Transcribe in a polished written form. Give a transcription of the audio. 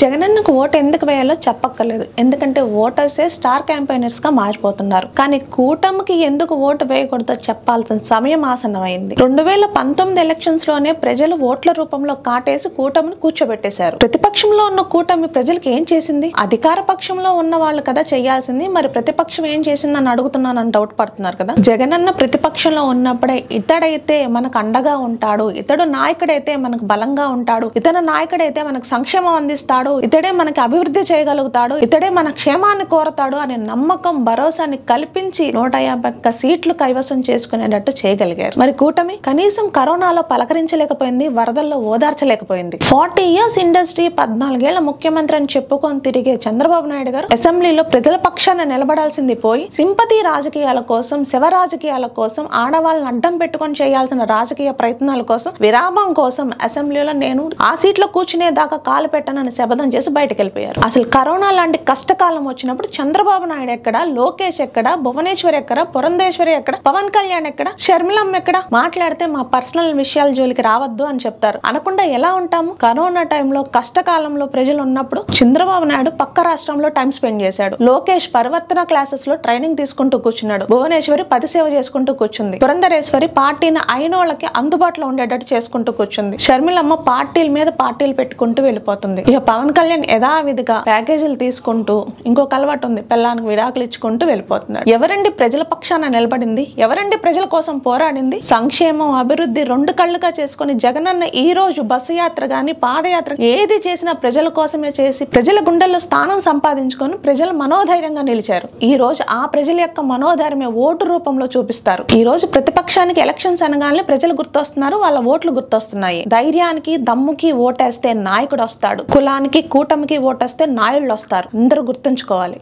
జగనన్నకు ఓటు ఎందుకు వేయాలో చెప్పక్కర్లేదు. ఎందుకంటే ఓటర్సే స్టార్ క్యాంపెయినర్స్ గా మారిపోతున్నారు. కానీ కూటమికి ఎందుకు ఓటు వేయకూడదో చెప్పాల్సిన సమయం ఆసన్నమైంది. 2019 ఎలక్షన్స్ లోనే ప్రజలు ఓట్ల రూపంలో కాటేసి కూటమిని కూర్చోబెట్టేశారు. ప్రతిపక్షంలో ఉన్న కూటమి ప్రజలకు ఏం చేసింది? అధికార పక్షంలో ఉన్న వాళ్ళు కదా చేయాల్సింది. మరి ప్రతిపక్షం ఏం చేసిందని అడుగుతున్నానని డౌట్ పడుతున్నారు కదా. జగనన్న ప్రతిపక్షంలో ఉన్నప్పుడే ఇతడైతే మనకు అండగా ఉంటాడు, ఇతడు నాయకుడైతే మనకు బలంగా ఉంటాడు, ఇతను నాయకుడైతే మనకు సంక్షేమం అందిస్తాడు, ఇతడే మనకి అభివృద్ధి చేయగలుగుతాడు, ఇతడే మన క్షేమాన్ని కోరతాడు అనే నమ్మకం భరోసాని కల్పించి 151 సీట్లు కైవసం చేసుకునేటట్టు చేయగలిగారు. మరి కూటమి కనీసం కరోనాలో పలకరించలేకపోయింది, వరదల్లో ఓదార్చలేకపోయింది. 40 ఇయర్స్ ఇండస్ట్రీ, 14 ఏళ్ల ముఖ్యమంత్రి అని చెప్పుకొని తిరిగే చంద్రబాబు నాయుడు గారు అసెంబ్లీలో ప్రజల పక్షాన నిలబడాల్సింది పోయి సింపతి రాజకీయాల కోసం, శివ రాజకీయాల కోసం, ఆడవాళ్ళని అడ్డం పెట్టుకొని చేయాల్సిన రాజకీయ ప్రయత్నాల కోసం, విరామం కోసం అసెంబ్లీలో నేను ఆ సీట్లో కూర్చునే దాకా కాలు పెట్టనని శపథం చేసి బయటకు వెళ్ళిపోయారు. అసలు కరోనా లాంటి కష్టకాలం వచ్చినప్పుడు చంద్రబాబు నాయుడు ఎక్కడ, లోకేష్ ఎక్కడ, భువనేశ్వర్ ఎక్కడ, పురంధేశ్వరి ఎక్కడ, పవన్ కళ్యాణ్ ఎక్కడ, షర్మిలమ్మ ఎక్కడ? మాట్లాడితే మా పర్సనల్ విషయాల జోలికి రావద్దు అని చెప్తారు. అనకుండా ఎలా ఉంటాము? కరోనా టైంలో కష్టకాలంలో ప్రజలు ఉన్నప్పుడు చంద్రబాబు నాయుడు పక్క రాష్ట్రంలో టైం స్పెండ్ చేశాడు. లోకేష్ పరివర్తన క్లాసెస్ లో ట్రైనింగ్ తీసుకుంటూ కూర్చున్నాడు. భువనేశ్వరి పది సేవ చేసుకుంటూ కూర్చుంది. పురంధరేశ్వరి పార్టీని అయినోళ్ళకి అందుబాటులో ఉండేటట్టు చేసుకుంటూ కూర్చుంది. షర్మిలమ్మ పార్టీల మీద పార్టీలు పెట్టుకుంటూ వెళ్ళిపోతుంది. ఇక పవన్ కళ్యాణ్ యథావిధిగా ప్యాకేజీలు తీసుకుంటూ, ఇంకొక అలవాటు ఉంది, పిల్లానికి విడాకులు ఇచ్చుకుంటూ వెళ్ళిపోతున్నాడు. ఎవరండి ప్రజల పక్షాన నిలబడింది? ఎవరండి ప్రజల కోసం పోరాడింది? సంక్షేమం, అభివృద్ధి రెండు కళ్ళుగా చేసుకుని జగనన్న ఈ రోజు బస్సు యాత్ర గాని, పాదయాత్ర ఏది చేసినా ప్రజల కోసమే చేసి ప్రజల గుండెల్లో స్థానం సంపాదించుకొని ప్రజల మనోధైర్యంగా నిలిచారు. ఈ రోజు ఆ ప్రజల యొక్క మనోధైర్యమే ఓటు రూపంలో చూపిస్తారు. ఈ రోజు ప్రతిపక్షానికి ఎలక్షన్స్ అనగానే ప్రజలు గుర్తొస్తున్నారు, వాళ్ళ ఓట్లు గుర్తొస్తున్నాయి. ధైర్యానికి, దమ్ముకి ఓటేస్తే నాయకుడు వస్తాడు, కులానికి, కూటమికి ఓటేస్తే నాయుళ్ళు వస్తారు. అందరూ గుర్తుంచుకోవాలి.